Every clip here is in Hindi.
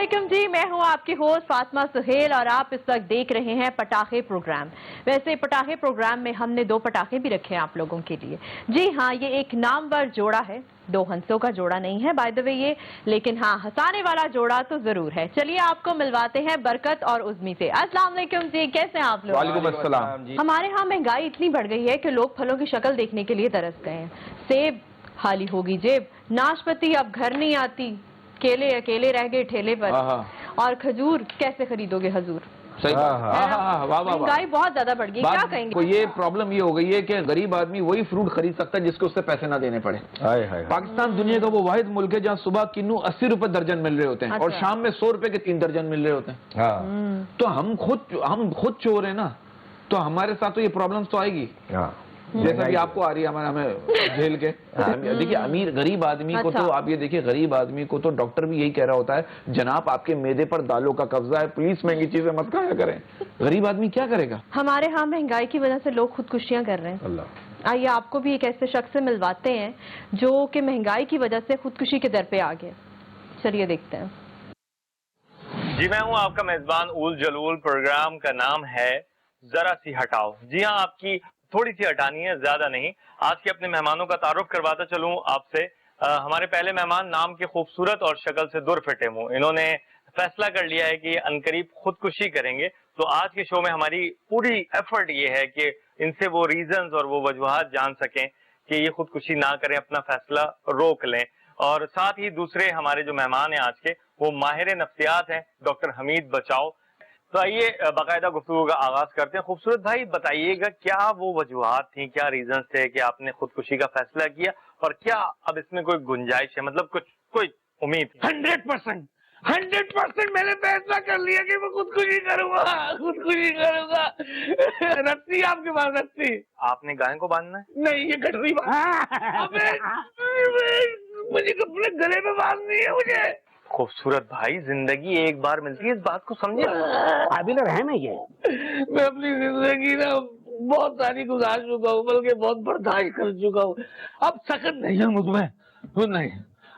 वालेकुम जी, मैं हूं आपकी होस्ट फातिमा सुहेल और आप इस वक्त देख रहे हैं पटाखे प्रोग्राम। वैसे पटाखे प्रोग्राम में हमने दो पटाखे भी रखे हैं आप लोगों के लिए। जी हाँ, ये एक नामवर जोड़ा है, दो हंसों का जोड़ा नहीं है बाय द वे ये, लेकिन हाँ हंसाने वाला जोड़ा तो जरूर है। चलिए आपको मिलवाते हैं बरकत और उज़मी से। अस्सलाम वालेकुम जी, कैसे हैं आप लोग? वालेकुम अस्सलाम जी। हमारे यहाँ महंगाई इतनी बढ़ गई है कि लोग फलों की शक्ल देखने के लिए तरस गए हैं। सेब खाली होगी जेब, नाशपाती अब घर नहीं आती, केले अकेले रह गए ठेले पर, और खजूर कैसे खरीदोगे हजूर। सही बात। महंगाई बहुत ज्यादा बढ़ गई, क्या कहेंगे? को ये प्रॉब्लम ये हो गई है कि गरीब आदमी वही फ्रूट खरीद सकता है जिसको उससे पैसे ना देने पड़े। पाकिस्तान दुनिया का वो वाहिद मुल्क है जहाँ सुबह किन्नू 80 रुपए दर्जन मिल रहे होते हैं और शाम में 100 रुपए के 3 दर्जन मिल रहे होते हैं। तो हम खुद चोर है ना, तो हमारे साथ तो ये प्रॉब्लम तो आएगी जैसा कि आपको आ रही है हमें झेल के। देखिए अमीर गरीब आदमी को तो आप ये देखिए, गरीब आदमी को तो डॉक्टर भी यही कह रहा होता है, जनाब आपके मैदे पर दालों का कब्जा है, प्लीज महंगी चीजें मत खाया करें। गरीब आदमी क्या करेगा? हमारे यहाँ महंगाई की वजह से लोग खुदकुशियां कर रहे हैं। आइए आपको भी एक ऐसे शख्स से मिलवाते हैं जो कि महंगाई की वजह से खुदकुशी के दर पे आ गया। चलिए देखते हैं। जी मैं हूं आपका मेजबान उल जलूल। प्रोग्राम का नाम है जरा सी हटाओ। जी हाँ, आपकी थोड़ी सी हटानी है, ज्यादा नहीं। आज के अपने मेहमानों का तारुफ करवाता चलूं आपसे। हमारे पहले मेहमान नाम के खूबसूरत और शक्ल से दूर फिटे मुंह, इन्होंने फैसला कर लिया है कि अनकरीब खुदकुशी करेंगे। तो आज के शो में हमारी पूरी एफर्ट ये है कि इनसे वो रीजंस और वो वजूहात जान सकें कि ये खुदकुशी ना करें, अपना फैसला रोक लें। और साथ ही दूसरे हमारे जो मेहमान हैं आज के, वो माहिर नफ्सियात हैं, डॉक्टर हमीद बचाओ। तो आइए बाकायदा गुफ्तगू का आगाज करते हैं। खूबसूरत भाई बताइएगा, क्या वो वजूहात थी, क्या रीजन थे कि आपने खुदकुशी का फैसला किया, और क्या अब इसमें कोई गुंजाइश है, मतलब कोई उम्मीद? 100% मैंने फैसला कर लिया कि मैं खुदकुशी करूंगा। रस्सी आपके पास? रस्सी आपने गाय को बांधना है? नहीं, ये गठरी अबे मुझे अपने गले में बांधनी है मुझे। खूबसूरत भाई, जिंदगी एक बार मिलती है, इस बात को समझे। काबिल रहम है ये। मैं अपनी जिंदगी ना बहुत सारी गुजार चुका हूँ, बल्कि बहुत बर्दाश्त कर चुका हूँ। अब सख्त नहीं है मुझमें, नहीं,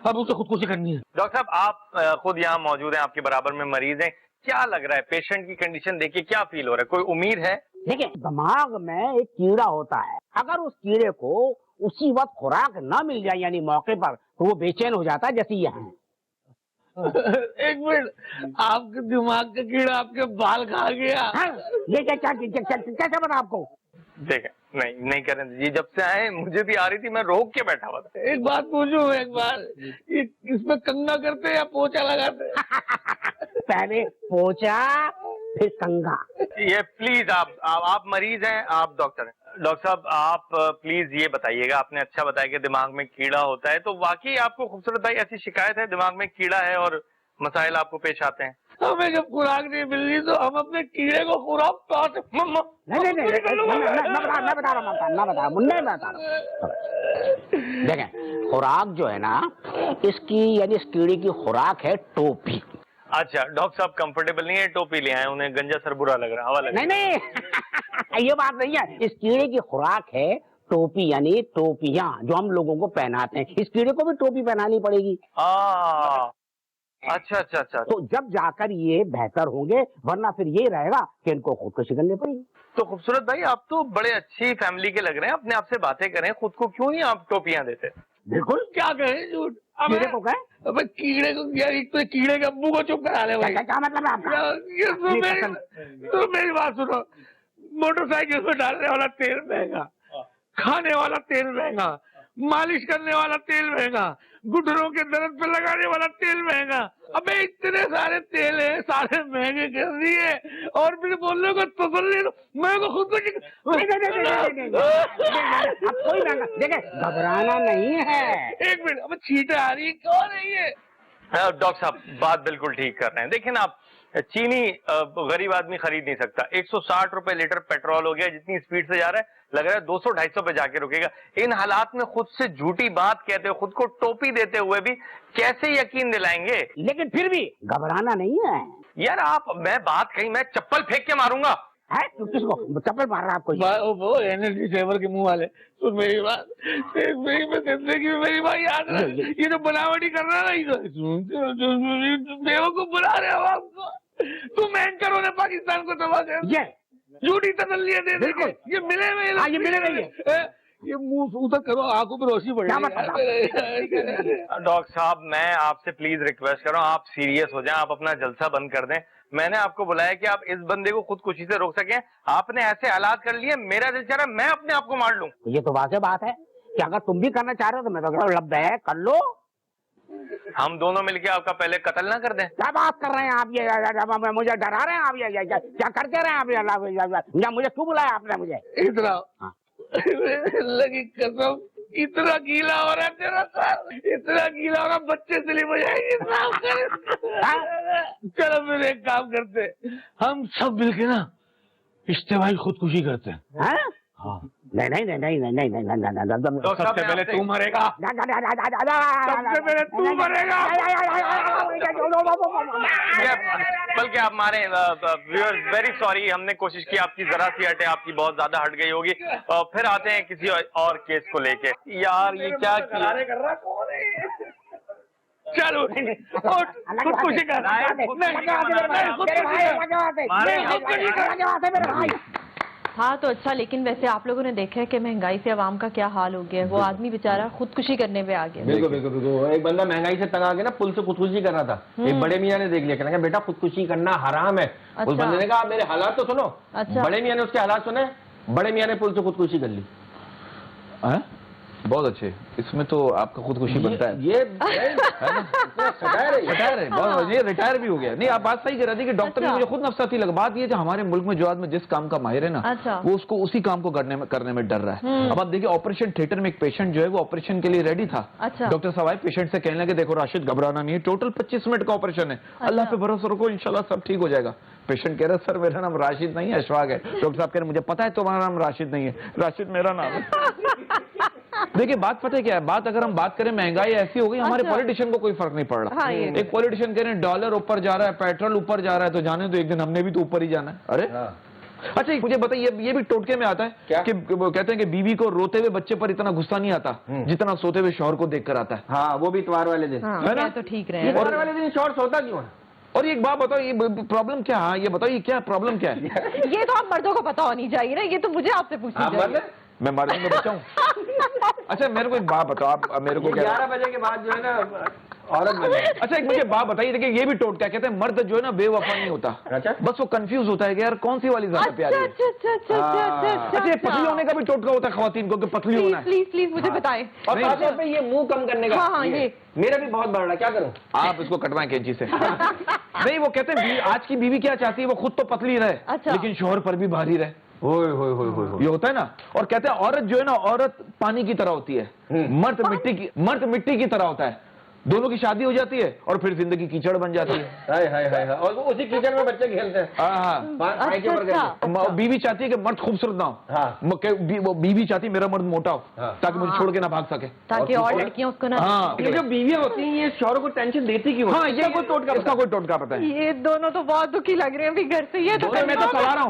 अब उसे खुदकुशी करनी है। डॉक्टर साहब, आप खुद यहाँ मौजूद हैं, आपके बराबर में मरीज हैं, क्या लग रहा है? पेशेंट की कंडीशन देखिए, क्या फील हो रहा है? कोई उम्मीद है? देखिए, दिमाग में एक कीड़ा होता है, अगर उस कीड़े को उसी वक्त खुराक न मिल जाए यानी मौके पर, तो वो बेचैन हो जाता है, जैसे ये है। एक मिनट, आपके दिमाग का कीड़ा आपके बाल खा गया? ये कैसे बता आपको? देखें, नहीं करें जी, जब से आए मुझे भी आ रही थी, मैं रोक के बैठा हुआ था। एक बात पूछूं, एक बार ये इसमें कंगा करते या पोछा लगाते? पहले पोछा फिर कंगा। ये प्लीज आप मरीज हैं, आप डॉक्टर हैं। डॉक्टर साहब, आप प्लीज ये बताइएगा, आपने अच्छा बताया कि दिमाग में कीड़ा होता है, तो वाकई आपको खूबसूरत भाई ऐसी शिकायत है, दिमाग में कीड़ा है और मसाइल आपको पेश आते हैं? हमें जब खुराक नहीं मिल रही तो हम अपने कीड़े को खुराक नहीं, मैं बता रहा हूँ। देखें, खुराक जो है ना, इसकी यानी इस कीड़े की खुराक है टोपी। अच्छा डॉक्टर साहब, कंफर्टेबल नहीं है, टोपी ले आए, उन्हें गंजा सर बुरा लग रहा है, हवा लग रहा है। नहीं ये बात नहीं है। इस कीड़े की खुराक है टोपी, यानी टोपियां जो हम लोगों को पहनाते हैं, इस कीड़े को भी टोपी पहनानी पड़ेगी। अच्छा। तो जब जाकर ये बेहतर होंगे, वरना फिर ये रहेगा कि इनको खुदकुशी करनी पड़ेगी। तो खूबसूरत भाई, आप तो बड़े अच्छी फैमिली के लग रहे हैं, अपने आप से बातें करें, खुद को क्यों नहीं आप टोपियां देते? बिल्कुल। क्या कहें झूठ? कीड़े को कहें? अबे कीड़े को यार, एक तो कीड़े के अब्बू को चुप करा ले भाई। क्या मतलब है आपका? तो मेरी बात सुनो, मोटरसाइकिल में डालने वाला तेल महंगा, खाने वाला तेल महंगा, मालिश करने वाला तेल महंगा, घुटनों के दर्द पे लगाने वाला तेल महंगा। अबे इतने सारे तेल है, सारे महंगे कर दिए, और फिर बोलने को तसल्ली मैं को खुद को अब कोई देखे, घबराना नहीं है। एक मिनट, अब छींटे आ रही है, कौन है ये? डॉक्टर साहब बात बिल्कुल ठीक कर रहे हैं। देखिए ना, आप चीनी गरीब आदमी खरीद नहीं सकता, 160 रुपए लीटर पेट्रोल हो गया, जितनी स्पीड से जा रहा है लग रहा है 200-250 पे जाके रुकेगा। इन हालात में खुद से झूठी बात कहते हुए, खुद को टोपी देते हुए भी कैसे यकीन दिलाएंगे? लेकिन फिर भी घबराना नहीं है यार। मैं बात कही, मैं चप्पल फेंक के मारूंगा। है किसको चप्पल मार रहा है आपको? वो एनर्जी सेवर के मुंह वाले, तो मेरी बात, मेरी जिंदगी में मेरी बात याद रहे, ये तो बनावटी कर रहा है, बेवकूफ बुला रहे हो आपको, तुम एंकर होने पाकिस्तान को तबाह कर, ये झूठी तसल्लियां दे देंगे, ये मिले हुए, ये मिले हुए, ये मुंह उधर करो, आंखों पर रोशनी पड़ेगी। डॉक्टर साहब, मैं आपसे प्लीज रिक्वेस्ट कर रहा हूँ, आप सीरियस हो जाएं, आप अपना जलसा बंद कर दें। मैंने आपको बुलाया कि आप इस बंदे को खुदकुशी से रोक सकें, आपने ऐसे हालात कर लिए, मेरा दिल चाह रहा है मैं अपने आप को मार लूं। ये तो वाक़ई बात है कि अगर तुम भी करना चाह रहे हो तो मैं तो लब्ध है, कर लो। हम दोनों मिलके आपका पहले कत्ल ना कर दें। क्या बात कर रहे हैं आप? ये मुझे डरा रहे हैं आप? ये क्या करते रहे आप? या मुझे क्यों बुलाया आपने मुझे? इतना लगी कसम, इतना गीला हो रहा है तेरा सर, इतना गीला हो रहा, बच्चे स्लिम हो जाएंगे। चलो फिर एक काम करते, हम सब मिलके ना इज्तिमाई खुदकुशी करते हैं। हाँ, नहीं नहीं नहीं नहीं नहीं नहीं नहीं नहीं नहीं, सबसे पहले तू मरेगा, सबसे पहले तू मरेगा। बल्कि आप मारे। व्यूअर्स वेरी सॉरी, हमने कोशिश की, आपकी जरा सी हटे, आपकी बहुत ज्यादा हट गई होगी। फिर आते हैं किसी और केस को लेके। यार ये क्या किया? चलो खुदकुशी कर। हाँ तो अच्छा, लेकिन वैसे आप लोगों ने देखा है कि महंगाई से आवाम का क्या हाल हो गया है। वो आदमी बेचारा खुदकुशी करने पे आ गया। बिल्कुल बिल्कुल बिल्कुल। एक बंदा महंगाई से तंग आ गया ना, पुल से खुदकुशी कर रहा था। एक बड़े मियाँ ने देख लिया, कहना बेटा खुदकुशी करना हराम है। उस बंदे ने कहा मेरे हालात तो सुनो। अच्छा। बड़े मियाँ ने उसके हालात सुने, बड़े मियाँ ने पुल से खुदकुशी कर ली। बहुत अच्छे, इसमें तो आपका खुदकुशी बनता है। ये ये रिटायर भी हो गया। नहीं, आप बात सही कह रहे थे कि डॉक्टर अच्छा। मुझे खुद नफसाती लगा। बात ये है हमारे मुल्क में जो आदमी जिस काम का माहिर है ना, अच्छा। वो उसको उसी काम को करने में डर रहा है। अब आप देखिए, ऑपरेशन थिएटर में एक पेशेंट जो है वो ऑपरेशन के लिए रेडी था। अच्छा। डॉक्टर साहब आए, पेशेंट से कहने लगे देखो राशिद घबराना नहीं है, टोटल 25 मिनट का ऑपरेशन है, अल्लाह पे भरोसा रखो, इंशाल्लाह सब ठीक हो जाएगा। पेशेंट कह रहा है सर मेरा नाम राशिद नहीं है, अशफाक है। डॉक्टर साहब कह रहे मुझे पता है तुम्हारा नाम राशिद नहीं है, राशिद मेरा नाम है। देखिए बात पता है क्या है, बात अगर हम बात करें, महंगाई ऐसी हो गई, हमारे अच्छा। पॉलिटिशियन को कोई फर्क नहीं पड़ रहा। हाँ, ये एक पॉलिटिशियन कह रहे हैं डॉलर ऊपर जा रहा है, पेट्रोल ऊपर जा रहा है, तो जाने तो एक दिन हमने भी तो ऊपर ही जाना है। अरे अच्छा मुझे बताइए, ये भी टोटके में आता है क्या? कि वो कहते हैं कि बीवी को रोते हुए बच्चे पर इतना गुस्सा नहीं आता जितना सोते हुए शौहर को देखकर आता है। हाँ, वो भी इतवार वाले दिन। हाँ, है ना? क्या तो ठीक रहे। इतवार वाले दिन शॉर्ट सोता क्यों है? और एक बात बताओ, ये प्रॉब्लम क्या है? ये बताओ ये क्या प्रॉब्लम क्या है? ये तो आप मर्दों को पता होनी चाहिए ना, ये तो मुझे आपसे पूछना चाहिए। मैं मर्द में बच्चा हूँ। अच्छा मेरे को एक बात बताओ, आप मेरे को 11 बजे के बाद जो है ना औरत बने। अच्छा एक मुझे बात बताइए, देखिए ये भी टोटका कहते हैं मर्द जो है ना बेवफा नहीं होता। अच्छा। बस वो कंफ्यूज होता है कि यार कौन सी वाली ज्यादा प्यारी है। अच्छा ये पतली होने का भी टोटका होता है खवातीन को कि पतली होना है। प्लीज प्लीज मुझे बताएं। और खासतौर पे ये मुंह कम करने का। हाँ, ये। मेरा भी बहुत बढ़ रहा है, क्या करूं? आप इसको कटवाएं कैंची से। नहीं वो कहते हैं आज की बीवी क्या चाहती है, वो खुद तो पतली रहे अच्छा। लेकिन शोहर पर भी भारी रहे। हो ये होता है ना। और कहते हैं औरत जो है ना, औरत पानी की तरह होती है, मर्द मिट्टी की तरह होता है। दोनों की शादी हो जाती है और फिर जिंदगी कीचड़ बन जाती है। हाय और वो उसी कीचड़ में बच्चे खेलते हैं। हाँ। बीवी चाहती है कि मर्द खूबसूरत ना हो। हाँ। वो बीवी चाहती है मेरा मर्द मोटा हो। हाँ। ताकि मुझे छोड़ के ना भाग सके। ताकि और लड़कियां उसको ना। हाँ। ये जो बीवियां होती हैं ये शौहरों को टेंशन देती क्यों? हाँ, ये कोई टोटका, इसका कोई टोटका पता है? ये दोनों तो बहुत दुखी लग रहे हैं अभी घर से। ये तो मैं तो कवा रहा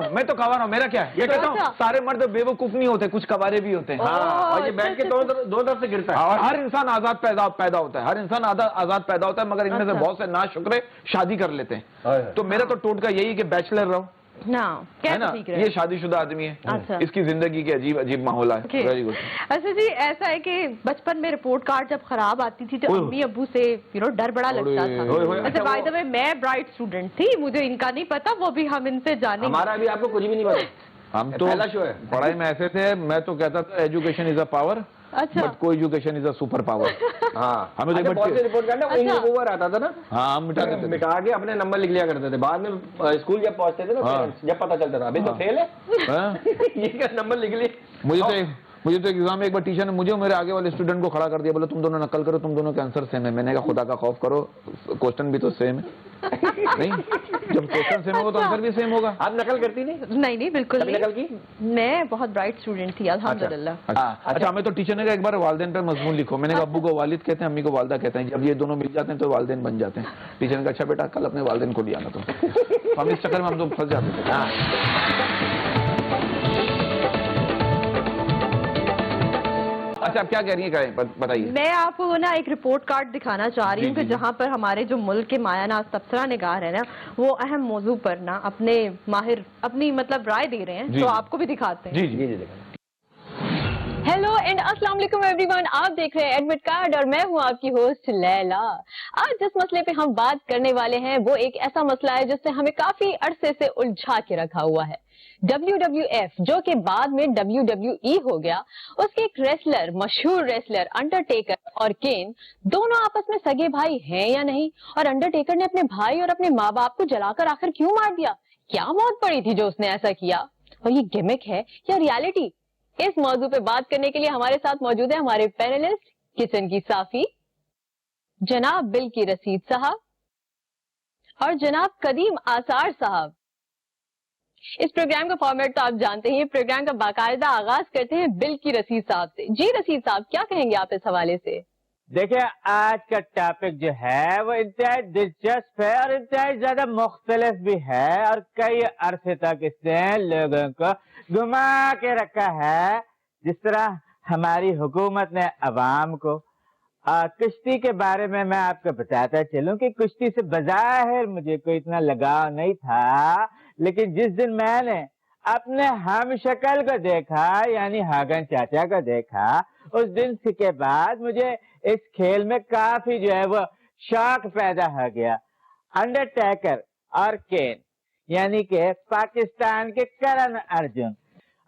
हूँ, मेरा क्या है? ये कहता हूँ सारे मर्द बेवकूफ नहीं होते, कुछ कबारे भी होते हैं। और ये बैठ के दो तरफ से गिरता है। और हर इंसान आजाद पैदा होता है, हर इंसान आजाद पैदा होता है, मगर इनमें से बहुत से नाशुक्रे शादी कर लेते हैं। तो मेरा तो टोटका यही है कि बैचलर रहो ना, क्या है ना। ठीक रहे। ये शादीशुदा आदमी है। अच्छा। इसकी जिंदगी के अजीब अजीब माहौल है। Very good. अच्छा जी, ऐसा है कि बचपन में रिपोर्ट कार्ड जब खराब आती थी तो अम्मी अब्बू से डर बड़ा लगता था। अच्छा बाय द वे मैं ब्राइट स्टूडेंट थी, मुझे इनका नहीं पता, वो भी हम इनसे जाने। हमारा अभी आपको कुछ भी नहीं पता। हम तो पहला शो है। पढ़ाई में ऐसे थे, मैं तो कहता था एजुकेशन इज अ पावर, अच्छा। बट को education is a super power. हाँ, हमें तो बहुत से रिपोर्ट करना अच्छा। ओवर आता था ना। हाँ हम मिटा देते थे। मिटा के अपने नंबर लिख लिया करते थे। बाद में स्कूल जब पहुंचते थे ना, हाँ। पेरेंट्स जब पता चलता था अभी तो फेल है। हाँ। ये क्या नंबर लिख लिए। मुझे तो मुझे तो एग्जाम में एक बार टीचर ने मुझे और मेरे आगे वाले स्टूडेंट को खड़ा कर दिया, बोले तुम दोनों नकल करो, तुम दोनों के आंसर सेम है। मैंने कहा खुदा का खौफ करो, क्वेश्चन भी तो सेम है। नहीं, जब क्वेश्चन सेम होगा तो आंसर भी सेम होगा। आप नकल करती नहीं? नहीं बिल्कुल नहीं। नकल की? मैं बहुत ब्राइट स्टूडेंट थी अल्हम्दुलिल्लाह। अच्छा, हमें तो टीचर ने कहा एक बार वालिदैन पे मजमून लिखो। मैंने कहा अब्बू को वालिद कहते हैं, अम्मी को वालदा कहते हैं, जब ये दोनों मिल जाते हैं तो वालिदैन बन जाते हैं। टीचर ने कहा अच्छा बेटा कल अपने वालिदैन को लिया ना तुम। हम इस चक्कर में हम तो फंस जाते थे। अच्छा, आप क्या कह रही हैं, कहें बताइए। मैं आपको ना एक रिपोर्ट कार्ड दिखाना चाह रही हूँ कि जहाँ पर हमारे जो मुल्क के मायानाज तबसरा निगार है ना, वो अहम मौजू पर ना अपने माहिर अपनी मतलब राय दे रहे हैं, तो आपको भी दिखाते हैं। जी जी। हेलो एंड अस्सलाम वालेकुम एवरीवन, आप देख रहे हैं एडमिट कार्ड और मैं हूं आपकी होस्ट लैला। आज जिस मसले पे हम बात करने वाले हैं वो एक ऐसा मसला है जिससे हमें काफी अरसे से उलझा के रखा हुआ है। WWF जो कि बाद में WWE हो गया, उसके एक रेसलर, मशहूर रेसलर अंडरटेकर और केन दोनों आपस में सगे भाई हैं या नहीं, और अंडरटेकर ने अपने भाई और अपने माँ बाप को जलाकर आखिर क्यों मार दिया? क्या मौत पड़ी थी जो उसने ऐसा किया, और ये गिमिक है या रियलिटी? इस मौजू पे बात करने के लिए हमारे साथ मौजूद है हमारे पैनलिस्ट किचन की साफी, जनाब बिल की रसीद साहब और जनाब कदीम आसार साहब। इस प्रोग्राम का फॉर्मेट तो आप जानते हैं, प्रोग्राम का बाकायदा आगाज करते हैं बिल की रसीद साहब से। जी रसीद साहब, क्या कहेंगे आप इस हवाले से? देखिए, आज का टॉपिक जो है वो इंतहाई दिलचस्प है और इंतहाई ज्यादा मुख्तलिफ भी है, और कई अरसे तक इसने लोगों को घुमा के रखा है। जिस तरह हमारी हुकूमत ने अवाम को कुश्ती के बारे में मैं आपको बताता चलूं कि कुश्ती से बज़ाहिर मुझे कोई इतना लगाव नहीं था, लेकिन जिस दिन मैंने अपने हम शक्ल को देखा यानी हागन चाचा को देखा, उस दिन के बाद मुझे इस खेल में काफी जो है वो शौक पैदा हो गया। अंडरटेकर और केन यानी के पाकिस्तान के करण अर्जुन।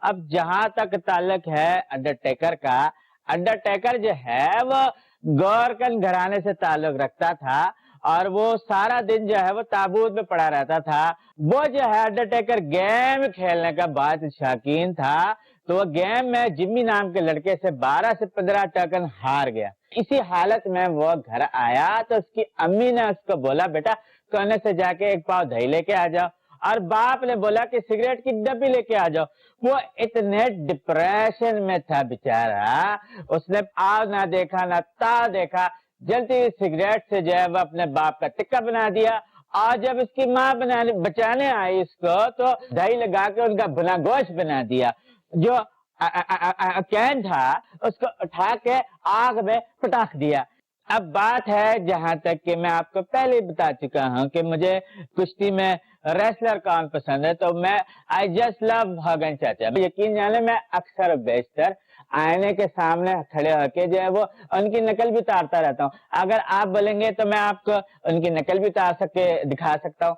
अब जहां तक ताल्लुक है अंडरटेकर का, अंडरटेकर जो है वो गौरकन घराने से ताल्लुक रखता था और वो सारा दिन जो है वो ताबूत में पड़ा रहता था। वो जो है अंडरटेकर गेम खेलने का बहुत शौकीन था, तो वो गेम में जिम्मी नाम के लड़के से 12 से 15 टोकन हार गया। इसी हालत में वो घर आया तो उसकी अम्मी ने उसको बोला बेटा कोने से जाके एक पाव दही लेके आ जाओ, और बाप ने बोला कि सिगरेट की डब्बी लेके आ जाओ। वो इतने डिप्रेशन में था बेचारा, उसने आ ना देखा ना ता देखा, जल्दी सिगरेट से जो है वो अपने बाप का टिक्का बना दिया, और जब उसकी माँ बचाने आई इसको तो दही लगा के उनका भुना गोश्त बना दिया। जो कैन था उसको उठा के आग में पटाख दिया। अब बात है जहां तक कि मैं आपको पहले बता चुका हूं कि मुझे कुश्ती में रेसलर कौन पसंद है, तो मैं आई जस्ट लव हागन चाचा। यकीन जाने मैं अक्सर बेशतर आईने के सामने खड़े होके जो है वो उनकी नकल भी उतारता रहता हूँ। अगर आप बोलेंगे तो मैं आपको उनकी नकल भी उतार सके दिखा सकता हूँ।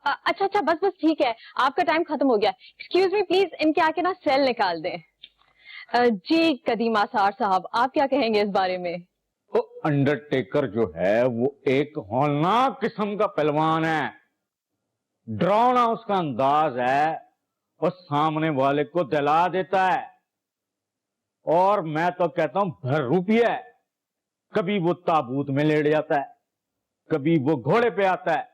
अच्छा बस ठीक है, आपका टाइम खत्म हो गया। एक्सक्यूज मी प्लीज, इनके आके ना सेल निकाल दें। जी कदीम आसार साहब, आप क्या कहेंगे इस बारे में? तो अंडरटेकर जो है वो एक होलनाक किस्म का पहलवान है, डरावना उसका अंदाज है, और सामने वाले को दिला देता है। और मैं तो कहता हूं भर रुपये। कभी वो ताबूत में लेट जाता है, कभी वो घोड़े पे आता है,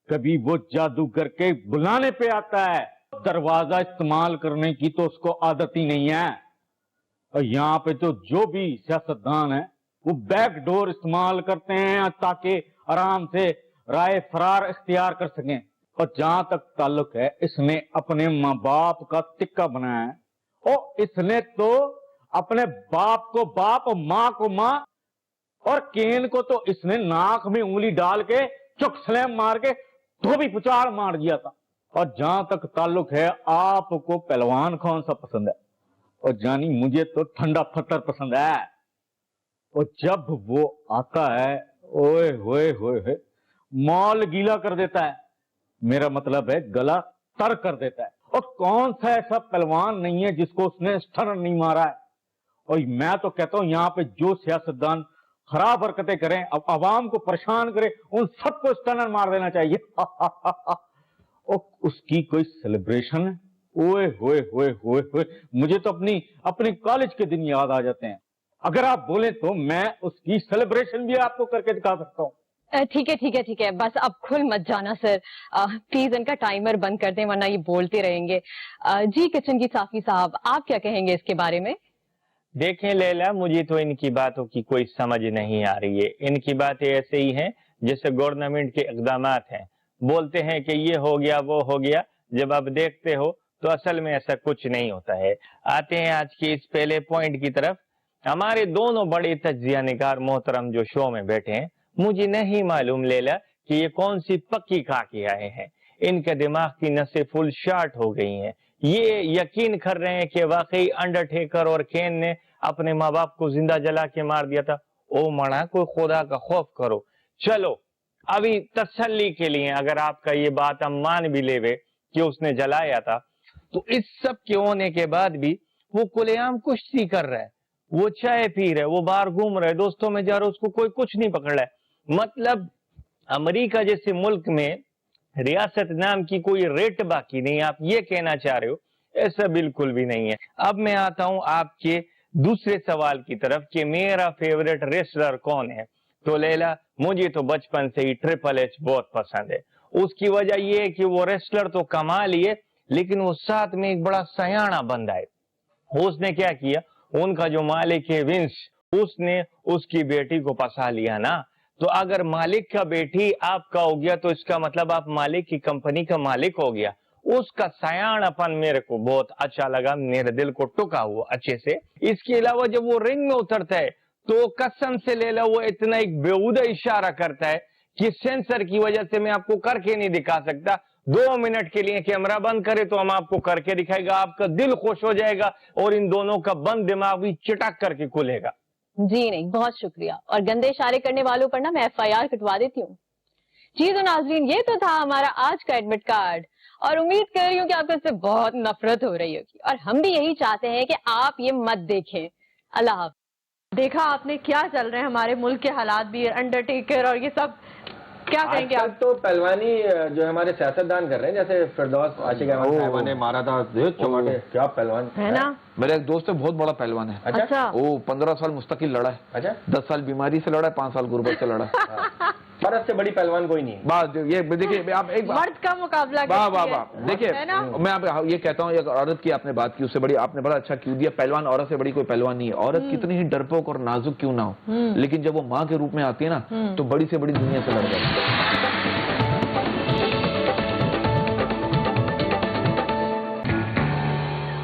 कभी वो जादूगर के बुलाने पे आता है। दरवाजा इस्तेमाल करने की तो उसको आदत ही नहीं है। और यहाँ पे तो जो भी सियासतदान है वो बैक डोर इस्तेमाल करते हैं ताकि आराम से राय फरार इख्तियार कर सकें। और जहां तक ताल्लुक है, इसने अपने माँ बाप का टिक्का बनाया है, और इसने तो अपने बाप को बाप और माँ को माँ, और केन को तो इसने नाक में उंगली डाल के चुक स्लैम मार के धोबी पुचार मार दिया था। और जहां तक ताल्लुक है आपको पहलवान कौन सा पसंद है, और जानी मुझे तो ठंडा पत्थर पसंद है। और जब वो आता है ओए होए होए मॉल गीला कर देता है, मेरा मतलब है गला तर कर देता है। और कौन सा ऐसा पहलवान नहीं है जिसको उसने स्टन नहीं मारा है। और मैं तो कहता हूं यहाँ पे जो सियासतदान खराब हरकतें करें, अब आवाम को परेशान करें, उन सबको स्टनर मार देना चाहिए। और उसकी कोई सेलिब्रेशन है, ओए होए होए होए होए, मुझे तो अपनी कॉलेज के दिन याद आ जाते हैं। अगर आप बोले तो मैं उसकी सेलिब्रेशन भी आपको करके दिखा सकता हूँ। ठीक है ठीक है ठीक है, बस अब खुल मत जाना सर। प्लीज इनका टाइमर बंद कर दें वरना ये बोलते रहेंगे। जी किचन की साफी साहब, आप क्या कहेंगे इसके बारे में? देखें लैला, मुझे तो इनकी बातों की कोई समझ नहीं आ रही है। इनकी बातें ऐसे ही हैं जैसे गवर्नमेंट के इक़दामात हैं। बोलते हैं कि ये हो गया वो हो गया, जब आप देखते हो तो असल में ऐसा कुछ नहीं होता है। आते हैं आज के इस पहले पॉइंट की तरफ। हमारे दोनों बड़े तज्जिया निगार मोहतरम जो शो में बैठे हैं, मुझे नहीं मालूम लैला कि ये कौन सी पक्की खा के आए हैं। इनके दिमाग की नसें फुल शॉर्ट हो गई हैं। ये यकीन कर रहे हैं कि वाकई अंडरटेकर और केन ने अपने माँ बाप को जिंदा जला के मार दिया था। ओ मना, कोई खुदा का खौफ करो। चलो अभी तसल्ली के लिए अगर आपका ये बात हम मान भी लेवे कि उसने जलाया था, तो इस सब के होने के बाद भी वो खुलेआम कुश्ती कर रहा है, वो चाय पी रहा है, वो बाहर घूम रहा है, दोस्तों में जा रहा है, उसको कोई कुछ नहीं पकड़ रहा है। मतलब अमेरिका जैसे मुल्क में रियासत नाम की कोई रेट बाकी नहीं। आप ये कहना चाह रहे हो? ऐसा बिल्कुल भी नहीं है। अब मैं आता हूं आपके दूसरे सवाल की तरफ कि मेरा फेवरेट रेसलर कौन है। तो लैला, मुझे तो बचपन से ही ट्रिपल एच बहुत पसंद है। उसकी वजह यह है कि वो रेसलर तो कमाल ही है, लेकिन वो साथ में एक बड़ा सयाना बंदा है। उसने क्या किया, उनका जो मालिक है विंस, उसने उसकी बेटी को फंसा लिया ना। तो अगर मालिक का बेटी आपका हो गया तो इसका मतलब आप मालिक की कंपनी का मालिक हो गया। उसका सयानापन मेरे को बहुत अच्छा लगा, मेरे दिल को टुका हुआ अच्छे से। इसके अलावा जब वो रिंग में उतरता है तो कसम से ले लो, वो इतना एक बेहुदा इशारा करता है कि सेंसर की वजह से मैं आपको करके नहीं दिखा सकता। 2 मिनट के लिए कैमरा बंद करे तो हम आपको करके दिखाएगा, आपका दिल खुश हो जाएगा और इन दोनों का बंद दिमाग भी चटक करके खुलेगा। जी नहीं, बहुत शुक्रिया। और गंदे इशारे करने वालों पर ना मैं FIR कटवा देती हूँ। जी तो नाजरीन, ये तो था हमारा आज का एडमिट कार्ड और उम्मीद कर रही हूँ कि आपको इससे बहुत नफरत हो रही होगी और हम भी यही चाहते हैं कि आप ये मत देखें। अल्लाह हाफ़िज़। देखा आपने क्या चल रहे हैं हमारे मुल्क के हालात भी, अंडरटेकर और ये सब, क्या कहेंगे आजकल आप? तो पहलवानी जो हमारे सियासतदान कर रहे हैं, जैसे फिरदौस आशिक अहमद साहिबा ने मारा था, चौमाटे, क्या पहलवान है ना। मेरा एक दोस्त है, बहुत बड़ा पहलवान है। अच्छा। वो 15 साल मुस्तकिल लड़ा है। अच्छा। 10 साल बीमारी से लड़ा है, 5 साल गुर्बत से लड़ा है। भारत से बड़ी पहलवान कोई नहीं है। बात ये देखिए, आप एक मर्द का मुकाबला वाह वाह करती है। वाह, देखिए है ना? मैं आप ये कहता हूँ, एक औरत की आपने बात की, उससे बड़ी आपने बड़ा अच्छा क्यों दिया। पहलवान औरत से बड़ी कोई पहलवान नहीं है। औरत कितनी ही डरपोक और नाजुक क्यों ना हो, लेकिन जब वो माँ के रूप में आती है ना, तो बड़ी से बड़ी दुनिया से लड़ जाती है।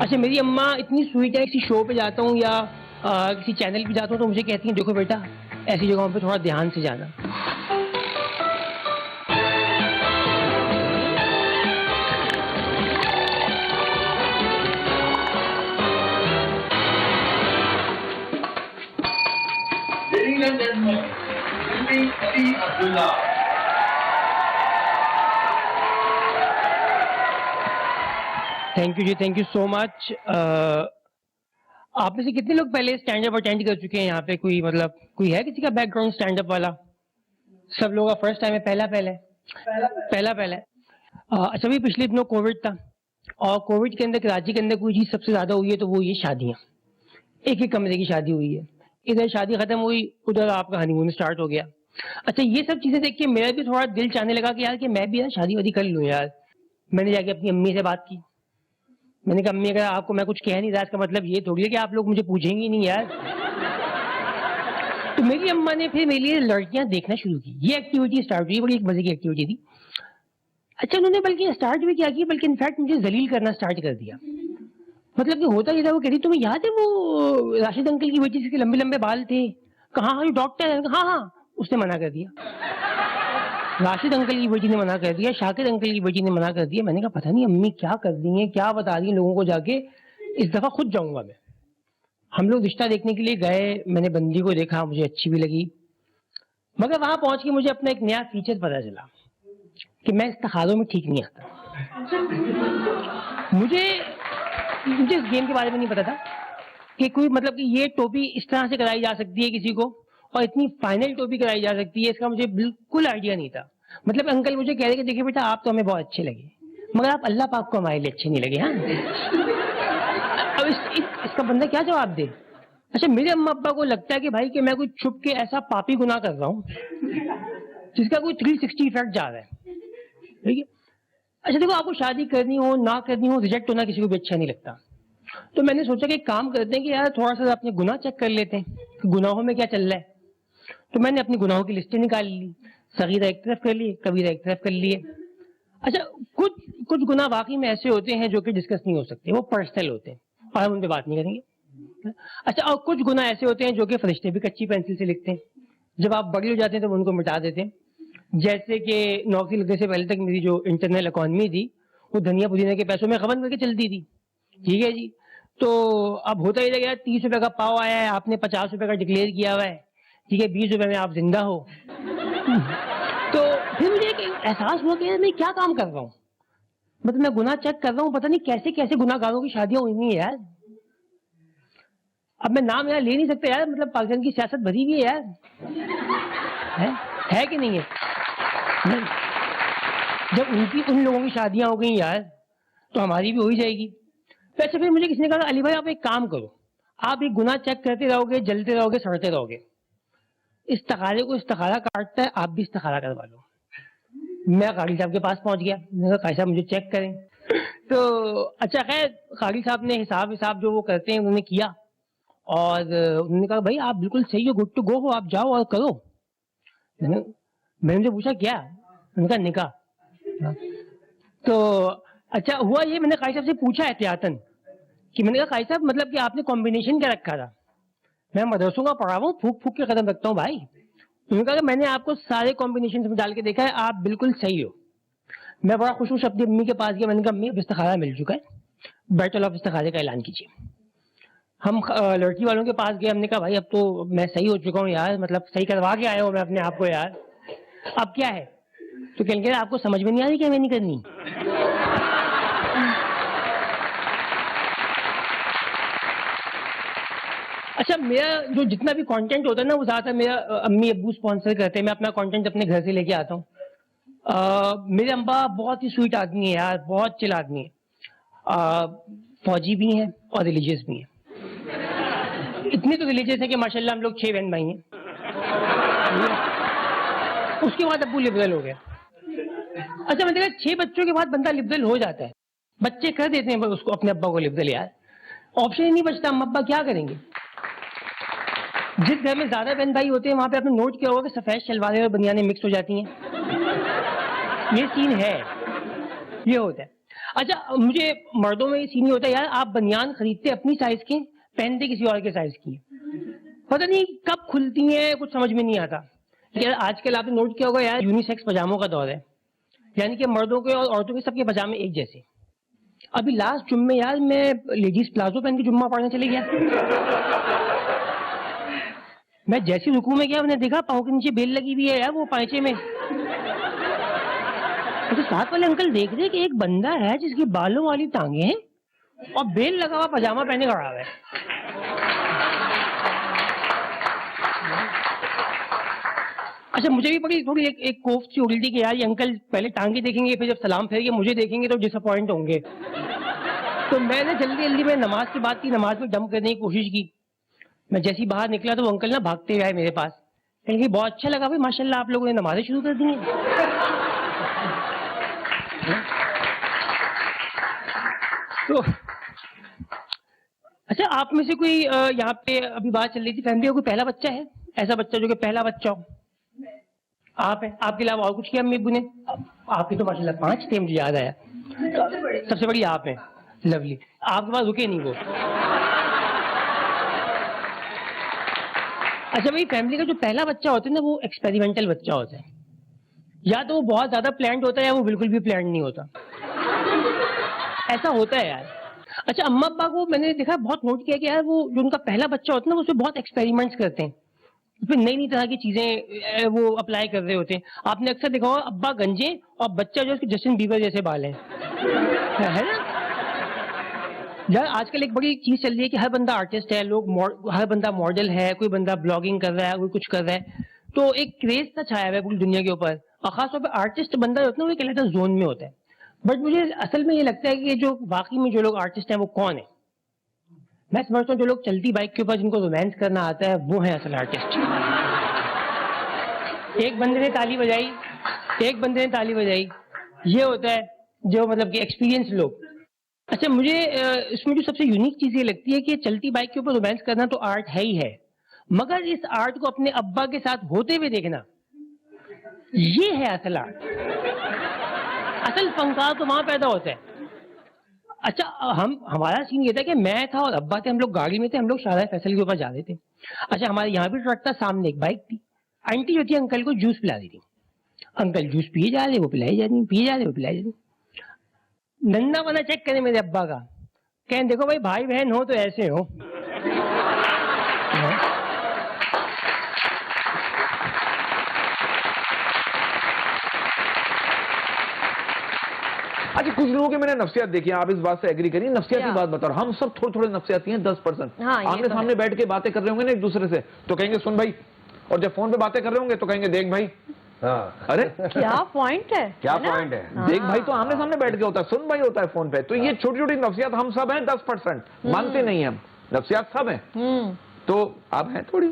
अच्छा, मेरी अम्मा इतनी स्वीट है, किसी शो पे जाता हूँ या किसी चैनल पे जाता हूँ तो मुझे कहती हैं, देखो बेटा ऐसी जगहों पे थोड़ा ध्यान से जाना। Ladies and gentlemen, Ali Abdullah. Thank you ji, thank you so much. आप में से कितने लोग पहले स्टैंड अप अटेंड कर चुके हैं यहाँ पे? कोई मतलब कोई है किसी का बैकग्राउंड स्टैंड अप वाला? सब लोगों का फर्स्ट टाइम है? पहला है। अच्छा, भी पिछले दिनों कोविड था और कोविड के अंदर कराची के अंदर कोई चीज सबसे ज्यादा हुई है तो वो ये शादियां। एक कमरे की शादी हुई है, इधर शादी खत्म हुई, उधर आपका हनीमून स्टार्ट हो गया। अच्छा, ये सब चीजें देख के मेरा भी थोड़ा दिल चाहने लगा कि यार कि मैं भी यार शादी वादी कर लूँ यार। मैंने जाके अपनी अम्मी से बात की। मैंने कहा, अम्मी अगर आपको मैं कुछ कह नहीं रहा, इसका मतलब ये थोड़ी है कि आप लोग मुझे पूछेंगे नहीं यार। तो मेरी अम्मा ने फिर मेरे लिए लड़कियां देखना शुरू की। ये एक्टिविटी स्टार्ट हुई, बड़ी एक मजे की एक्टिविटी थी। अच्छा, उन्होंने बल्कि स्टार्ट भी क्या किया, बल्कि इनफैक्ट मुझे जलील करना स्टार्ट कर दिया। मतलब कि होता ये था, वो कहती, तुम्हें याद है वो राशिद अंकल की बेटी जिसके लंबे लंबे बाल थे? कहाँ? हाँ, डॉक्टर है। हाँ, उसने मना कर दिया। राशिद अंकल की बेटी ने मना कर दिया, शाकिर अंकल की बेटी ने मना कर दिया। मैंने कहा, पता नहीं अम्मी क्या कर दी है, क्या बता रही है लोगों को जाके। इस दफा खुद जाऊंगा मैं। हम लोग रिश्ता देखने के लिए गए, मैंने बंदी को देखा, मुझे अच्छी भी लगी, मगर वहां पहुंच के मुझे अपना एक नया फीचर पता चला कि मैं इस्तिखारों में ठीक नहीं आता। मुझे इस गेम के बारे में नहीं पता था कि कोई मतलब कि ये टोपी इस तरह से कराई जा सकती है किसी को और इतनी फाइनल टोपी कराई जा सकती है, इसका मुझे बिल्कुल आइडिया नहीं था। मतलब अंकल मुझे कह रहे कि देखिए बेटा, आप तो हमें बहुत अच्छे लगे, मगर आप अल्लाह पाक को हमारे लिए अच्छे नहीं लगे। हाँ, अब इसका बंदा क्या जवाब दे? अच्छा, मेरे अम्मा अब्बा को लगता है कि भाई कि मैं कोई छुप के ऐसा पापी गुनाह कर रहा हूँ जिसका कोई 360 इफेक्ट जा रहा है, ठीक है। अच्छा देखो, आपको शादी करनी हो ना करनी हो, रिजेक्ट होना किसी को भी अच्छा नहीं लगता। तो मैंने सोचा कि एक काम करते हैं कि यार थोड़ा सा अपने गुनाह चेक कर लेते हैं, गुनाहों में क्या चल रहा है। तो मैंने अपनी गुनाहों की लिस्टें निकाल ली, सगीरा एक तरफ कर लिए, कबीरा एक तरफ कर लिए। अच्छा, कुछ गुनाह वाकई में ऐसे होते हैं जो कि डिस्कस नहीं हो सकते, वो पर्सनल होते हैं और हम उन पर बात नहीं करेंगे। अच्छा, और कुछ गुनाह ऐसे होते हैं जो कि फरिश्ते भी कच्ची पेंसिल से लिखते हैं, जब आप बड़े हो जाते हैं तो उनको मिटा देते हैं। जैसे कि नौकरी लगने से पहले तक मेरी जो इंटरनल इकॉनमी थी वो धनिया पुदीना के पैसों में खबन करके चलती थी, ठीक है जी। तो अब होता ही रहेगा, 30 रुपए का पाव आया है, आपने 50 रुपए का डिक्लेयर किया हुआ है, ठीक है, 20 रुपए में आप जिंदा हो। तो फिर मुझे एक एहसास हुआ कि मैं क्या काम कर रहा हूँ, मतलब मैं गुनाह चेक कर रहा हूँ, पता नहीं कैसे कैसे गुनाहगारों की शादियां हुई हैं यार। अब मैं नाम यार ले नहीं सकता यार, मतलब पाकिस्तान की सियासत भरी हुई है यार, है कि नहीं है? जब उन लोगों की शादियां हो गई यार तो हमारी भी हो ही जाएगी। तो अच्छा, फिर मुझे किसी ने कहा, अली भाई आप एक काम करो, आप एक गुनाह चेक करते रहोगे, जलते रहोगे, सड़ते रहोगे, इस्तिखारे को इस्तिखारा काटता है, आप भी इस्तिखारा करवा लो। मैं काजी साहब के पास पहुंच गया, मैंने कहा काजी साहब मुझे चेक करें। तो अच्छा खैर, काजी साहब ने हिसाब जो वो करते हैं उन्होंने किया और उन्होंने कहा भाई आप बिल्कुल सही हो, गुड टू गो हो, आप जाओ और करो। मैंने उनसे पूछा क्या? उनका निकाह। तो अच्छा हुआ ये, मैंने काजी साहब से पूछा एहतियातन कि मैंने कहा काजी साहब मतलब कि आपने कॉम्बिनेशन क्या रखा था? मैं मदरसों का पढ़ा हुआ हूँ, फूक फूक के कदम रखता हूँ भाई। उन्होंने कहा कि मैंने आपको सारे कॉम्बिनेशन में डाल के देखा है, आप बिल्कुल सही हो। मैं बड़ा खुश हूँ, अपनी अम्मी के पास गया, मैंने कहा अम्मी अब इस्तिखारा मिल चुका है, बैटल ऑफ इस्तिखारे का ऐलान कीजिए। हम लड़की वालों के पास गए, हमने कहा भाई अब तो मैं सही हो चुका हूँ यार, मतलब सही करवा के आया हूँ मैं अपने आप को यार, अब क्या है? तो कह रहे आपको समझ में नहीं आ रही क्या मैं नहीं करनी? अच्छा, मेरा जो जितना भी कंटेंट होता है ना वो ज्यादातर मेरा अम्मी अब्बू स्पॉन्सर करते हैं, मैं अपना कंटेंट अपने घर से लेके आता हूँ। मेरे अम्बा बहुत ही स्वीट आदमी है यार, बहुत चिल आदमी है, फौजी भी हैं और रिलीजियस भी हैं। इतने तो रिलीजियस है कि माशाल्लाह हम लोग 6 बहन भाई हैं। उसके बाद अब्बू लिबरल हो गया। अच्छा, मैंने देखा 6 बच्चों के बाद बंदा लिबरल हो जाता है, बच्चे कर देते हैं उसको अपने अब्बा को लिबरल यार, ऑप्शन ही नहीं बचता, हम अब्बा क्या करेंगे। जिस घर में ज्यादा बहन भाई होते हैं वहां पे आपने नोट किया होगा कि सफेद शलवारें और बनियानें मिक्स हो जाती हैं, ये सीन है, ये होता है। अच्छा, मुझे मर्दों में ये सीन होता है यार, आप बनियान खरीदते अपनी साइज के, पहनते किसी और के साइज की, पता नहीं कब खुलती हैं, कुछ समझ में नहीं आता। यार आजकल आपने नोट किया होगा यार, यूनिसेक्स पजामों का दौर है, यानी कि मर्दों के और औरतों के सबके पजामे एक जैसे। अभी लास्ट जुम्मे यार मैं लेडीज प्लाजो पहन के जुम्मा पढ़ने चले गया। मैं जैसी रुकू में गया, मैंने देखा पाँव के नीचे बेल लगी हुई है यार वो पायचे में। तो साथ वाले अंकल देख रहे कि एक बंदा है जिसकी बालों वाली टांगे हैं और बेल लगा हुआ पजामा पहने खड़ा है। अच्छा, मुझे भी बड़ी थोड़ी एक कोफ सी हो रही थी कि यार ये अंकल पहले टांगे देखेंगे, फिर जब सलाम फेर के मुझे देखेंगे तो डिसअपॉइंट होंगे। तो मैंने जल्दी जल्दी में नमाज की बात की, नमाज में डंप करने की कोशिश की। मैं जैसे ही बाहर निकला तो वो अंकल ना भागते हुए आए मेरे पास, कहेंगे बहुत अच्छा लगा भाई, माशाल्लाह आप लोगों ने नमाजें शुरू कर दी हैं। तो अच्छा, आप में से कोई यहाँ पे अभी बात चल रही थी फैमिली का कोई पहला बच्चा है, ऐसा बच्चा जो कि पहला बच्चा हो? आप है, आपके अलावा और कुछ किया अम्मी अब्बू ने? आपके तो माशाल्लाह 5 थे, मुझे याद आया, सबसे बड़ी आप है, लवली, आपके पास रुके नहीं वो। अच्छा भाई, फैमिली का जो पहला बच्चा होता है ना वो एक्सपेरिमेंटल बच्चा होता है, या तो वो बहुत ज्यादा प्लान्ड होता है या वो बिल्कुल भी प्लान्ड नहीं होता, ऐसा होता है यार। अच्छा, अम्मा अब्बा को मैंने देखा, बहुत नोट किया कि यार वो जो उनका पहला बच्चा होता है ना वो उसमें बहुत एक्सपेरिमेंट्स करते हैं, उसमें नई नई तरह की चीजें वो अप्लाई कर रहे होते हैं। आपने अक्सर देखा होगा अब्बा गंजे और बच्चा जो उसके जस्टिन बीबर जैसे बाल है ना यार। आजकल एक बड़ी चीज चल रही है कि हर बंदा आर्टिस्ट है, हर बंदा मॉडल है, कोई बंदा ब्लॉगिंग कर रहा है, कोई कुछ कर रहा है, तो एक क्रेज सा छाया हुआ है पूरी दुनिया के ऊपर, और खासतौर पर आर्टिस्ट बंदा होता है वो एक अलग जोन में होता है। बट मुझे असल में ये लगता है कि जो वाकई में जो लोग आर्टिस्ट हैं वो कौन है। मैं समझता हूँ जो लोग चलती बाइक के ऊपर जिनको रोमांस करना आता है वो है असल आर्टिस्ट। एक बंदे ने ताली बजाई, एक बंदे ने ताली बजाई, ये होता है जो मतलब कि एक्सपीरियंस लोग। अच्छा, मुझे इसमें जो सबसे यूनिक चीज ये लगती है कि चलती बाइक के ऊपर रोमांस करना तो आर्ट है ही है, मगर इस आर्ट को अपने अब्बा के साथ होते हुए देखना, ये है असल आर्ट। असल फंकार तो वहां पैदा होता है। अच्छा, हमारा सीन ये था कि मैं था और अब्बा थे, हम लोग गाड़ी में थे, हम लोग शाहजहां फैसल के ऊपर जा रहे थे। अच्छा, हमारे यहाँ भी ट्रक था, सामने एक बाइक थी। आंटी जो थी अंकल को जूस पिला रही थी। अंकल जूस पिए जा रहे, वो पिलाई जा रही, पिए जा रहे, वो पिलाई जा रही। नन्ना वाला चेक करें मेरे अब्बा का, कहें देखो भाई बहन हो तो ऐसे हो। अच्छा, कुछ लोगों के मैंने नफ्सियात देखी, आप इस बात से एग्री करिए। नफ्सियाती बात बता रहा हूं, हम सब थोड़े थोड़े नफ्सियाती हैं, 10%। आमने सामने बैठ के बातें कर रहे होंगे ना एक दूसरे से तो कहेंगे सुन भाई, और जब फोन पे बातें कर रहे होंगे तो कहेंगे देख भाई। हाँ। अरे क्या पॉइंट है, क्या पॉइंट है। देख भाई तो आमने सामने बैठ के होता है, सुन भाई होता है फोन पे। तो ये छोटी छोटी नफ्सियात हम सब हैं, 10% मानते नहीं हम, नफ्सियात सब हैं। तो आप हैं थोड़ी।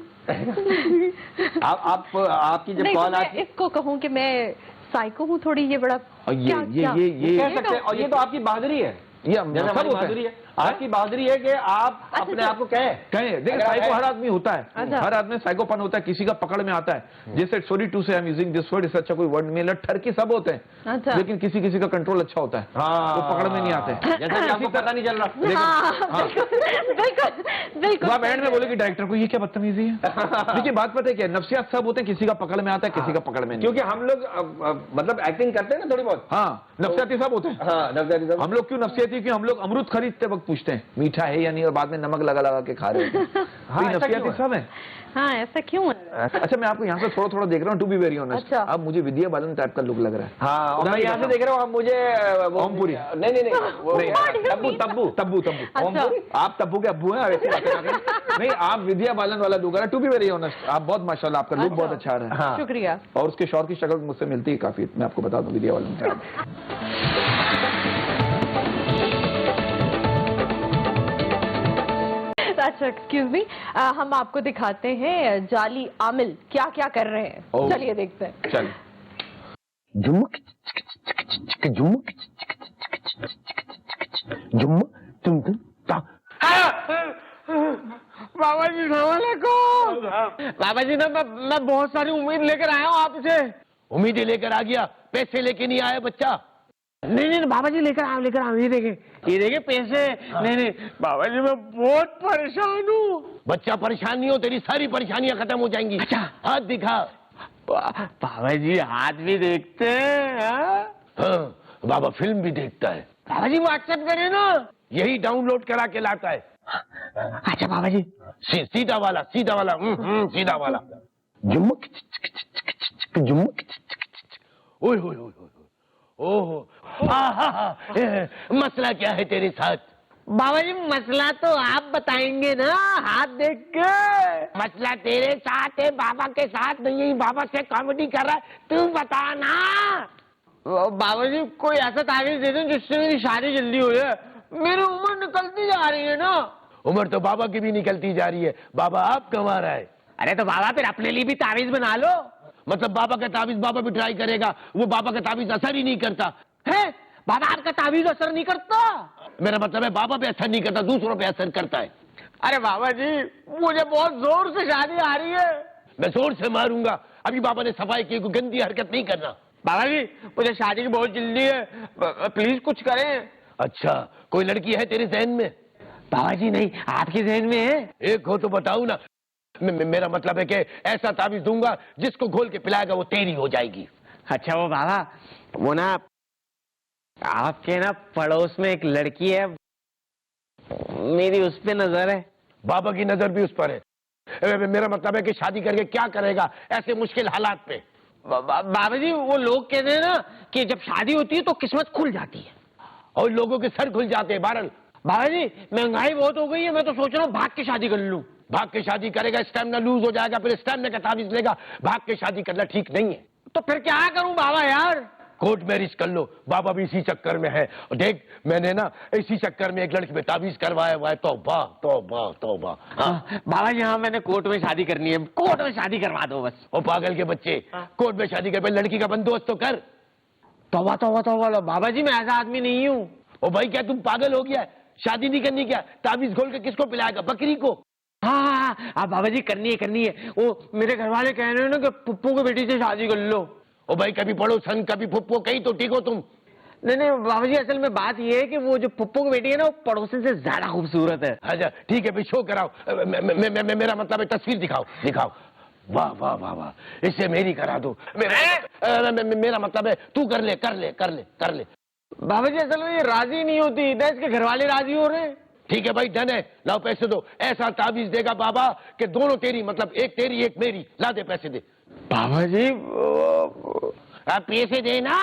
आपकी जब कॉल आती है, इसको कहूँ कि मैं साइको हूँ थोड़ी, ये बड़ा ये कह सकते हैं। और ये तो आपकी बहादुरी है, ये सब बहादुरी है। आपकी बहादुरी है कि आप अपने आप को कहें। देखिए साइको हर आदमी होता है, हर आदमी साइकोपन होता है, किसी का पकड़ में आता है। जैसे सॉरी टू से I am using this word, इससे अच्छा कोई वर्ड नहीं है, ठरकी सब होते हैं, लेकिन किसी किसी का कंट्रोल अच्छा होता है, वो पकड़ में नहीं आते। जैसा कि आपको पता नहीं चल रहा। बिल्कुल आप एंड में बोले कि डायरेक्टर को ये क्या बदतमीजी है। देखिए बात पता है क्या, नफ्सियात सब होते हैं, किसी का पकड़ में आता है, किसी का पकड़ में नहीं। क्योंकि हम लोग मतलब एक्टिंग करते हैं ना थोड़ी बहुत। हाँ, नफ्सियाती सब होते हैं। हम लोग क्यों नफ्सियाती, क्यों हम लोग अमरूद खरीदते वक्त पूछते हैं मीठा है या नहीं, और बाद में नमक लगा लगा के खा रहे होते हैं। नफ्सियाती सब है। हाँ, ऐसा क्यों है? अच्छा, मैं आपको यहाँ से थोड़ा थोड़ा देख रहा हूँ, टू बी वेरी ऑनेस्ट। अब मुझे विद्या बालन टाइप का लुक लग रहा है। हाँ, और मैं यहाँ से देख रहा हूँ, आप मुझे ओमपुरी। नहीं तब्बू। आप तब्बू के अब्बू हैं, ऐसी बातें ना करें। नहीं, आप विद्या बालन वाला लुक आ रहा है, टू बी वेरी ऑनेस्ट। आप बहुत माशाल्लाह, आपका लुक बहुत अच्छा आ रहा है। शुक्रिया। और उसके शौर की शक्ल मुझसे मिलती है काफी, मैं आपको बता दूं विद्या बालन क्या। अच्छा, एक्सक्यूज मी, हम आपको दिखाते हैं जाली आमिल क्या क्या कर रहे हैं। चलिए देखते हैं। चलिए। बाबा जी बाबा जी ना मैं बहुत सारी उम्मीद लेकर आया हूँ आपसे। उम्मीदें लेकर आ गया, पैसे लेके नहीं आया बच्चा। नहीं बाबा जी लेकर आओ, ये देखे पैसे। नहीं बाबा जी मैं बहुत परेशान हूँ। बच्चा परेशान नहीं हो, तेरी सारी परेशानियां खत्म हो जाएंगी। अच्छा, हाथ दिखा। बाबा जी हाथ भी देखते हैं। हाँ, बाबा फिल्म भी देखता है। बाबा जी व्हाट्सएप करे ना, यही डाउनलोड करा के लाता है। अच्छा बाबा जी, सीधा वाला सीधा वाला। जुम्मक जुम्मक। ओह ओहो, मसला क्या है तेरे साथ? बाबा जी मसला तो आप बताएंगे ना हाथ देख के। मसला तेरे साथ है, बाबा के साथ नहीं है। बाबा से कॉमेडी कर रहा है, तू बता ना। बाबा जी कोई ऐसा तावीज दे दो जिससे मेरी शादी जल्दी हो जाए। मेरी उम्र निकलती जा रही है ना। उम्र तो बाबा की भी निकलती जा रही है। बाबा आप कमा रहा है। अरे तो बाबा फिर अपने लिए भी तावीज बना लो। मतलब बाबा का तावीज बाबा भी ट्राई करेगा, वो बाबा का तावीज असर ही नहीं करता है। बाबा आपका तावीज असर नहीं करता? मेरा मतलब है बाबा पे असर नहीं करता, दूसरों पे असर करता है। अरे बाबा जी मुझे बहुत जोर से शादी आ रही है। मैं जोर से मारूंगा। अभी बाबा ने सफाई की, कोई गंदी हरकत नहीं करना। बाबा जी मुझे शादी की बहुत जल्दी है, प्लीज कुछ करें। अच्छा, कोई लड़की है तेरे जहन में? बाबा जी नहीं, आपके जहन में है। एक हो तो बताओ ना। मेरा मतलब है कि ऐसा ताबीज दूंगा जिसको घोल के पिलाएगा वो तेरी हो जाएगी। अच्छा वो बाबा, वो ना आपके ना पड़ोस में एक लड़की है, मेरी उस पे नजर है। बाबा की नजर भी उस पर है। मेरा मतलब है कि शादी करके क्या करेगा ऐसे मुश्किल हालात पे? बाबा जी वो लोग कहते हैं ना कि जब शादी होती है तो किस्मत खुल जाती है और लोगों के सर खुल जाते हैं। बहरहाल बाबा जी महंगाई बहुत हो गई है, मैं तो सोच रहा हूँ भाग के शादी कर लूं। भाग के शादी करेगा, स्टैमिना लूज हो जाएगा, फिर स्टैमिना का ताबीज लेगा। भाग के शादी करना ठीक नहीं है। तो फिर क्या करूं बाबा यार? कोर्ट मैरिज कर लो। बाबा भी इसी चक्कर में है। देख मैंने ना इसी चक्कर में एक लड़की में ताबीज करवाया हुआ है। तौबा तौबा तौबा। हाँ बाबा जी हाँ मैंने कोर्ट में शादी करनी है, कोर्ट में शादी करवा दो बस। ओ पागल के बच्चे, कोर्ट में शादी कर, लड़की का बंदोबस्त तो कर। तौबा तौबा तौबा, बाबा जी मैं ऐसा आदमी नहीं हूँ। ओ भाई क्या तुम पागल हो गया है? शादी नहीं करनी क्या? ताबीज खोल के किसको पिलाएगा? बकरी को? हाँ आप बाबा जी करनी है। वो मेरे घर वाले कह रहे हैं ना कि पुप्पू की बेटी से शादी कर लो। ओ भाई कभी पड़ोसन कभी फुप्पो, कहीं तो ठीक हो तुम। नहीं बाबा जी असल में बात ये है कि वो जो पुप्पू की बेटी है ना वो पड़ोसन से ज्यादा खूबसूरत है। अच्छा ठीक है, शो कराओ। मेरा मतलब है तस्वीर दिखाओ दिखाओ। वाह वाह वाह वाह, इससे मेरी करा दो। मेरा मतलब है तू कर ले कर ले कर ले कर ले। बाबा जी असल में ये राजी नहीं होती, इसके घर वाले राजी हो रहे हैं। ठीक है भाई डन है, लाओ पैसे दो। ऐसा ताबीज देगा बाबा कि दोनों तेरी, मतलब एक तेरी एक मेरी। ला दे पैसे दे। बाबा जी आप पैसे दे ना।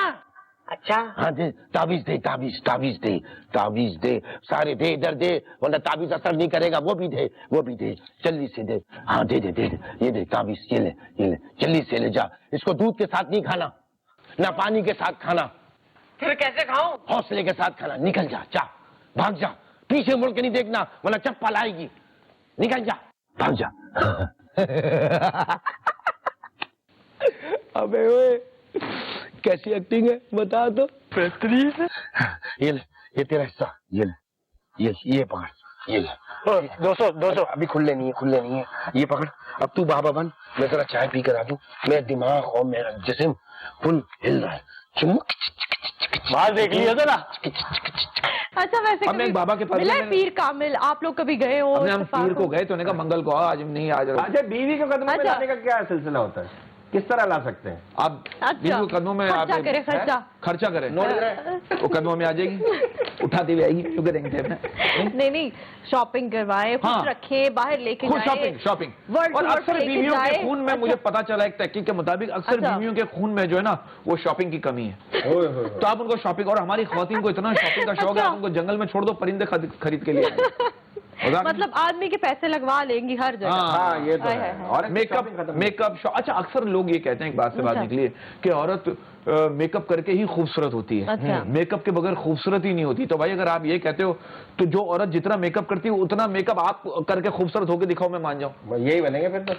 अच्छा हाँ दे, ताबीज दे ताबीज ताबीज दे ताबीज दे, सारे दे, इधर दे, वरना ताबीज असर नहीं करेगा। वो भी दे वो भी दे, जल्दी से दे। हाँ दे दे दे, दे ये दे ताबीज, ये ले जल्दी से ले जा। इसको दूध के साथ नहीं खाना, ना पानी के साथ खाना। फिर कैसे खाऊं? हौसले के साथ खाना। निकल जा, जा भाग जा, पीछे मुड़ के नहीं देखना वरना चप्पल आएगी। निकल जा, भाग जा। अबे ओए कैसी एक्टिंग है बता तो। ये ले, ये तेरा हिस्सा, ये ले, ये पकड़, ये ले। 200 अभी खुले नहीं है। ये पकड़, अब तू बाबा बन, मैं जरा चाय पी कर आ दूं। मेरा दिमाग और मेरा जिस्म फुल हिल रहा है। बाहर देख लिया था ना। अच्छा वैसे हमने कभी एक बाबा के पास मिला है मैंने- पीर कामिल? आप लोग कभी गए हो? हमने हम इत्तेफाक पीर को हो? गए तो उन्होंने कहा मंगल को आओ, आज नहीं आज। अच्छा बीवी को कदम में अच्छा। लाने का क्या सिलसिला होता है? किस तरह ला सकते हैं? आप अच्छा। बीवी को कदमों में आप खर्चा करे, खर्चा। खर्चा करें, नोट वो कदमों में आ जाएगी, उठाती हुई आएगी, क्यों करेंगे नहीं शॉपिंग करवाए, खुश हाँ। रखे, बाहर लेके खुद जाए। शॉपिंग। वर्ल्ड और टूर अक्सर लेके बीवियों के जाए। खून में मुझे पता चला एक तहकीक के मुताबिक अक्सर अच्छा। बीवियों के खून में जो है ना वो शॉपिंग की कमी है। तो आप उनको शॉपिंग, और हमारी खवातीन को इतना शॉपिंग का शौक है, अच्छा। आप उनको जंगल में छोड़ दो, परिंदे खरीद के लिए मतलब आदमी के पैसे लगवा लेंगी हर जगह। हाँ ये तो हाय, है। हाय, हाय। और मेकअप अच्छा अक्सर लोग ये कहते हैं, एक बात से बात अच्छा। निकली है कि औरत मेकअप करके ही खूबसूरत होती है। अच्छा। मेकअप के बगैर खूबसूरत ही नहीं होती। तो भाई अगर आप ये कहते हो तो जो औरत जितना मेकअप करती है उतना मेकअप आप करके खूबसूरत होकर दिखाओ, मैं मान जाऊं। यही बनेंगे फिर तो।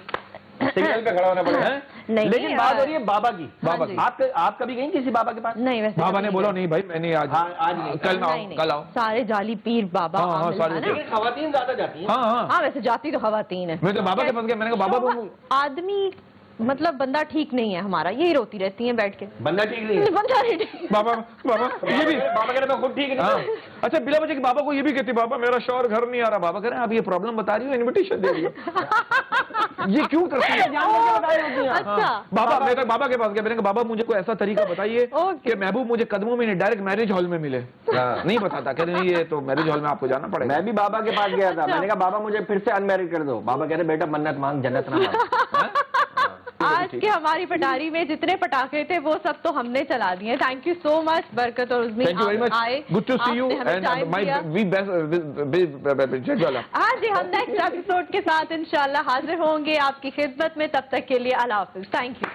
सिग्नल पे खड़ा होना पड़ेगा। नहीं, लेकिन बात हो रही है बाबा की। बाबा जी। की। आप कभी गई किसी बाबा के पास? नहीं वैसे बाबा कभी ने नहीं बोला गए। नहीं भाई मैंने आज हाँ, आज नहीं। कल आओ, नहीं, कल आओ। सारे जाली पीर बाबा हाँ, आमिल सारे है ना। लेकिन खवातीन ज्यादा जाती हैं। हाँ हाँ, हाँ वैसे जाती तो खवातीन है। मैं तो बाबा के पास गया, मैंने कहा बाबा वो आदमी मतलब बंदा ठीक नहीं है हमारा, यही रोती रहती है बैठ के। बंदा ठीक नहीं है। बंदा नहीं ठीक। बाबा ये भी बाबा कह रहे मैं खुद ठीक नहीं हाँ। हूँ। अच्छा बिला बजे की बाबा को ये भी कहती बाबा मेरा शौहर घर नहीं आ रहा। बाबा कह रहे हैं आप ये प्रॉब्लम बता रही हो, इनविटेशन दे रही हो। ये क्यों करती है? अच्छा बाबा मैं तो बाबा के पास गया, मैंने कहा बाबा मुझे कोई ऐसा तरीका बताइए ओके। कि महबूब मुझे कदमों में नहीं डायरेक्ट मैरिज हॉल में मिले। नहीं बताता, कह रहे नहीं ये तो मैरिज हॉल में आपको जाना पड़ेगा। मैं भी बाबा के पास गया था। मैंने कहा बाबा मुझे फिर से अनमैरिड कर दो। बाबा कह रहे बेटा मन्नत मांग जन्नत ना मांग। आज के हमारी पटारी में जितने पटाखे थे वो सब तो हमने चला दिए। थैंक यू सो मच बरकत और उज़मी, थैंक यू वेरी मच, आए, गुड टू सी यू आपने हमें एंड टाइम माय दिया। We best. हाँ जी हम नेक्स्ट एपिसोड के साथ इंशाल्लाह हाजिर होंगे आपकी खिदमत में। तब तक के लिए अल्लाह हाफिज। Thank you.